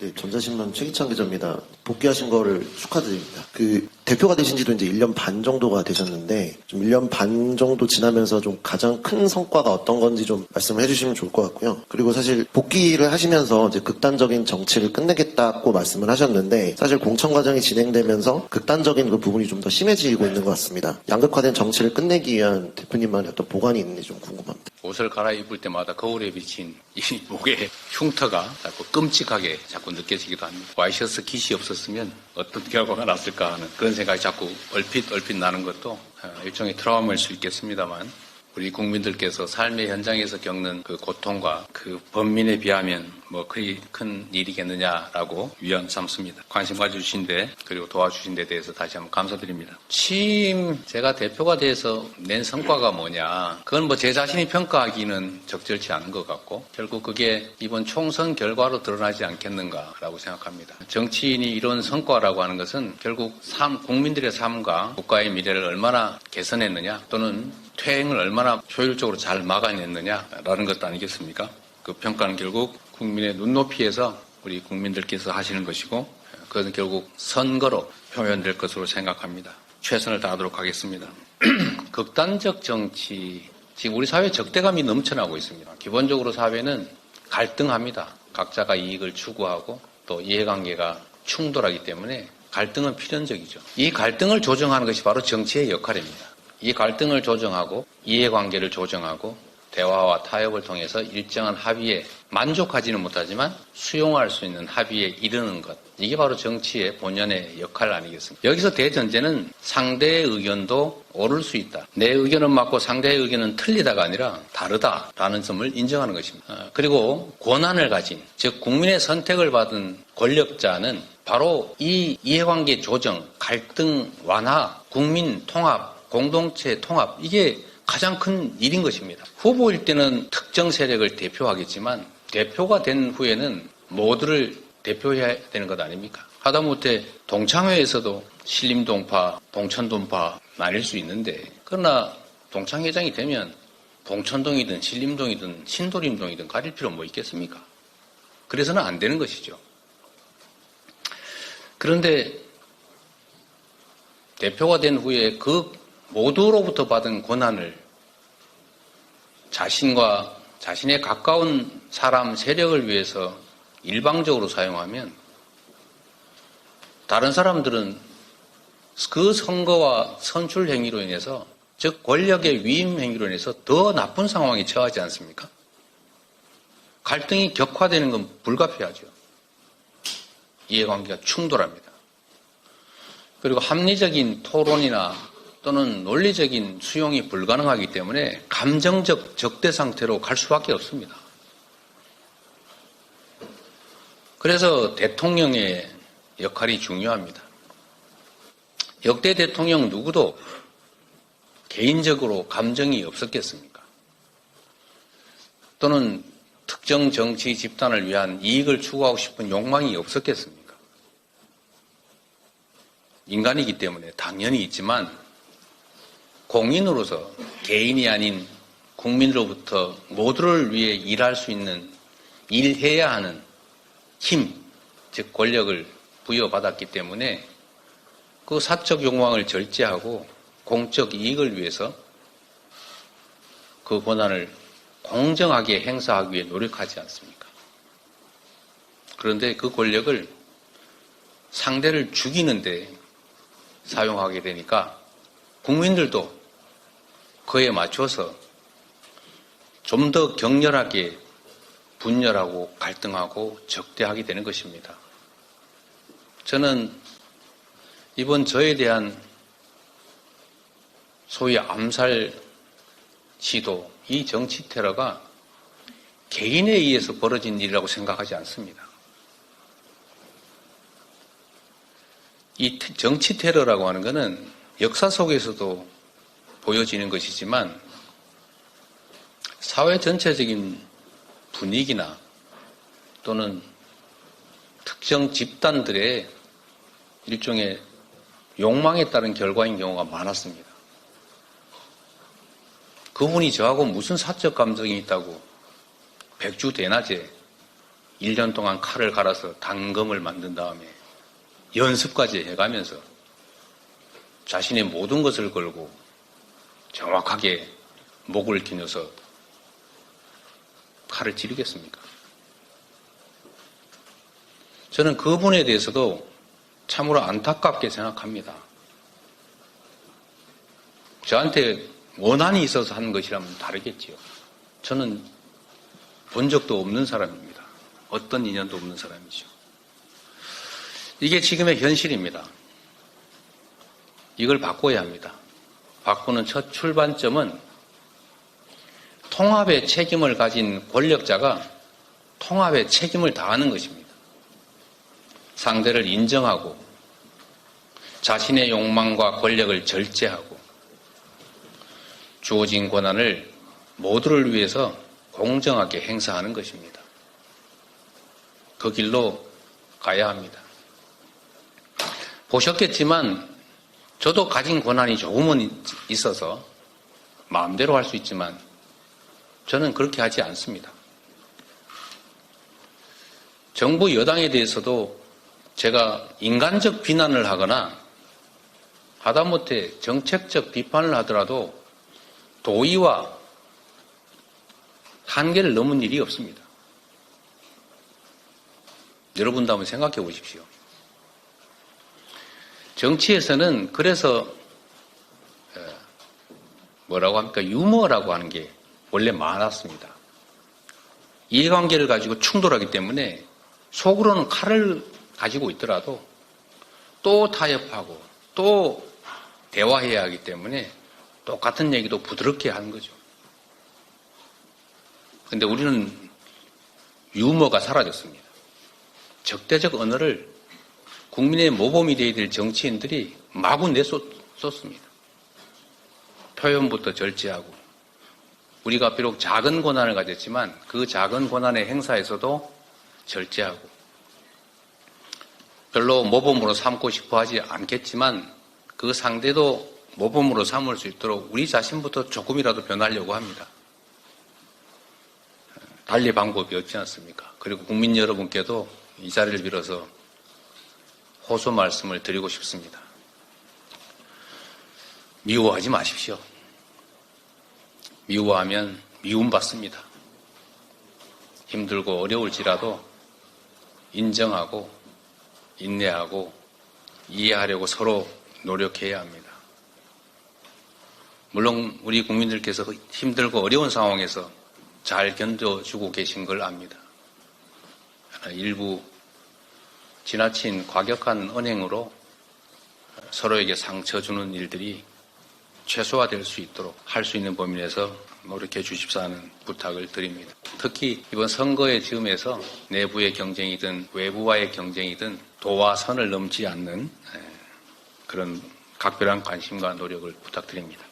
네, 전자신문 최기찬 기자입니다. 복귀하신 거를 축하드립니다. 대표가 되신 지도 이제 1년 반 정도가 되셨는데, 좀 1년 반 정도 지나면서 좀 가장 큰 성과가 어떤 건지 좀 말씀을 해주시면 좋을 것 같고요. 그리고 사실 복귀를 하시면서 이제 극단적인 정치를 끝내겠다고 말씀을 하셨는데, 사실 공천 과정이 진행되면서 극단적인 그 부분이 좀 더 심해지고 있는 것 같습니다. 양극화된 정치를 끝내기 위한 대표님만의 어떤 보관이 있는지 좀 궁금합니다. 옷을 갈아입을 때마다 거울에 비친 이 목의 흉터가 자꾸 끔찍하게 자꾸 느껴지기도 합니다. 와이셔츠 깃이 없었으면 어떤 결과가 났을까 하는 그런 생각이 자꾸 얼핏 나는 것도 일종의 트라우마일 수 있겠습니다만, 우리 국민들께서 삶의 현장에서 겪는 그 고통과 그 범민에 비하면 뭐 그리 큰 일이겠느냐라고 위안 삼습니다. 관심 가져주신 데, 그리고 도와주신 데 대해서 다시 한번 감사드립니다. 취임 제가 대표가 돼서 낸 성과가 뭐냐, 그건 뭐 제 자신이 평가하기는 적절치 않은 것 같고, 결국 그게 이번 총선 결과로 드러나지 않겠는가라고 생각합니다. 정치인이 이런 성과라고 하는 것은 결국 국민들의 삶과 국가의 미래를 얼마나 개선했느냐, 또는 퇴행을 얼마나 효율적으로 잘 막아냈느냐라는 것도 아니겠습니까? 그 평가는 결국 국민의 눈높이에서 우리 국민들께서 하시는 것이고, 그것은 결국 선거로 표현될 것으로 생각합니다. 최선을 다하도록 하겠습니다. 극단적 정치, 지금 우리 사회에 적대감이 넘쳐나고 있습니다. 기본적으로 사회는 갈등합니다. 각자가 이익을 추구하고 또 이해관계가 충돌하기 때문에 갈등은 필연적이죠. 이 갈등을 조정하는 것이 바로 정치의 역할입니다. 이 갈등을 조정하고 이해관계를 조정하고 대화와 타협을 통해서 일정한 합의에 만족하지는 못하지만 수용할 수 있는 합의에 이르는 것, 이게 바로 정치의 본연의 역할 아니겠습니까? 여기서 대전제는 상대의 의견도 옳을 수 있다. 내 의견은 맞고 상대의 의견은 틀리다가 아니라 다르다라는 점을 인정하는 것입니다. 그리고 권한을 가진, 즉 국민의 선택을 받은 권력자는 바로 이 이해관계 조정, 갈등 완화, 국민 통합, 공동체 통합, 이게 가장 큰 일인 것입니다. 후보일 때는 특정 세력을 대표하겠지만 대표가 된 후에는 모두를 대표해야 되는 것 아닙니까? 하다못해 동창회에서도 신림동파, 봉천동파 나뉠 수 있는데, 그러나 동창회장이 되면 봉천동이든 신림동이든 신도림동이든 가릴 필요 뭐 있겠습니까? 그래서는 안 되는 것이죠. 그런데 대표가 된 후에 그 모두로부터 받은 권한을 자신과 자신의 가까운 사람, 세력을 위해서 일방적으로 사용하면 다른 사람들은 그 선거와 선출 행위로 인해서, 즉 권력의 위임 행위로 인해서 더 나쁜 상황에 처하지 않습니까? 갈등이 격화되는 건 불가피하죠. 이해관계가 충돌합니다. 그리고 합리적인 토론이나 또는 논리적인 수용이 불가능하기 때문에 감정적 적대 상태로 갈 수밖에 없습니다. 그래서 대통령의 역할이 중요합니다. 역대 대통령 누구도 개인적으로 감정이 없었겠습니까? 또는 특정 정치 집단을 위한 이익을 추구하고 싶은 욕망이 없었겠습니까? 인간이기 때문에 당연히 있지만, 공인으로서 개인이 아닌 국민으로부터 모두를 위해 일할 수 있는, 일해야 하는 힘, 즉 권력을 부여받았기 때문에 그 사적 욕망을 절제하고 공적 이익을 위해서 그 권한을 공정하게 행사하기 위해 노력하지 않습니까? 그런데 그 권력을 상대를 죽이는데 사용하게 되니까 국민들도 그에 맞춰서 좀 더 격렬하게 분열하고 갈등하고 적대하게 되는 것입니다. 저는 이번 저에 대한 소위 암살 시도, 이 정치 테러가 개인에 의해서 벌어진 일이라고 생각하지 않습니다. 이 정치 테러라고 하는 것은 역사 속에서도 보여지는 것이지만 사회 전체적인 분위기나 또는 특정 집단들의 일종의 욕망에 따른 결과인 경우가 많았습니다. 그분이 저하고 무슨 사적 감정이 있다고 백주대낮에 1년 동안 칼을 갈아서 단검을 만든 다음에 연습까지 해가면서 자신의 모든 것을 걸고 정확하게 목을 기녀서 칼을 찌르겠습니까? 저는 그 부분에 대해서도 참으로 안타깝게 생각합니다. 저한테 원한이 있어서 하는 것이라면 다르겠지요. 저는 본 적도 없는 사람입니다. 어떤 인연도 없는 사람이죠. 이게 지금의 현실입니다. 이걸 바꿔야 합니다. 바꾸는 첫 출발점은 통합의 책임을 가진 권력자가 통합의 책임을 다하는 것입니다. 상대를 인정하고 자신의 욕망과 권력을 절제하고 주어진 권한을 모두를 위해서 공정하게 행사하는 것입니다. 그 길로 가야 합니다. 보셨겠지만 저도 가진 권한이 조금은 있어서 마음대로 할 수 있지만 저는 그렇게 하지 않습니다. 정부 여당에 대해서도 제가 인간적 비난을 하거나 하다못해 정책적 비판을 하더라도 도의와 한계를 넘은 일이 없습니다. 여러분도 한번 생각해 보십시오. 정치에서는 그래서 뭐라고 합니까? 유머라고 하는 게 원래 많았습니다. 이해관계를 가지고 충돌하기 때문에 속으로는 칼을 가지고 있더라도 또 타협하고 또 대화해야 하기 때문에 똑같은 얘기도 부드럽게 하는 거죠. 그런데 우리는 유머가 사라졌습니다. 적대적 언어를 국민의 모범이 되어야 될 정치인들이 마구 내쏟습니다. 표현부터 절제하고 우리가 비록 작은 권한을 가졌지만 그 작은 권한의 행사에서도 절제하고 별로 모범으로 삼고 싶어 하지 않겠지만 그 상대도 모범으로 삼을 수 있도록 우리 자신부터 조금이라도 변하려고 합니다. 달리 방법이 없지 않습니까? 그리고 국민 여러분께도 이 자리를 빌어서 호소 말씀을 드리고 싶습니다. 미워하지 마십시오. 미워하면 미움받습니다. 힘들고 어려울지라도 인정하고 인내하고 이해하려고 서로 노력해야 합니다. 물론 우리 국민들께서 힘들고 어려운 상황에서 잘 견뎌주고 계신 걸 압니다. 일부 지나친 과격한 언행으로 서로에게 상처 주는 일들이 최소화될 수 있도록 할 수 있는 범위 내에서 노력해 주십사 하는 부탁을 드립니다. 특히 이번 선거의 즈음에서 내부의 경쟁이든 외부와의 경쟁이든 도와 선을 넘지 않는 그런 각별한 관심과 노력을 부탁드립니다.